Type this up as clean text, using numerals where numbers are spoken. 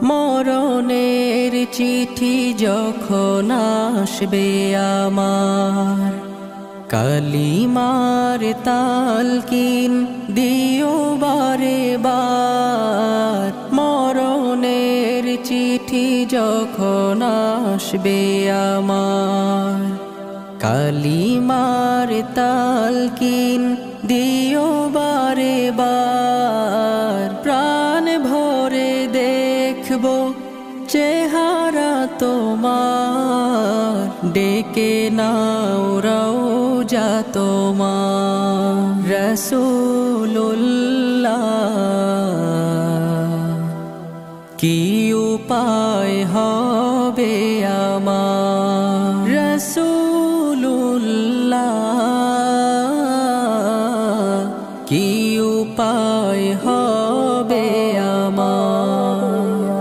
মরণের চিঠি যখন আসবে আমার, কালিমার তালকিন দিও বারে বার। মরণের চিঠি যখন আসবে আমার, কালিমার তালকিন দিও বারে বার। প্রাণ ভরে দেখবো চেহারা তোমার, ডেকে নাও রওজা তোমার। রাসূলুল্লাহ কি উপায় হবে আমার, রাসূল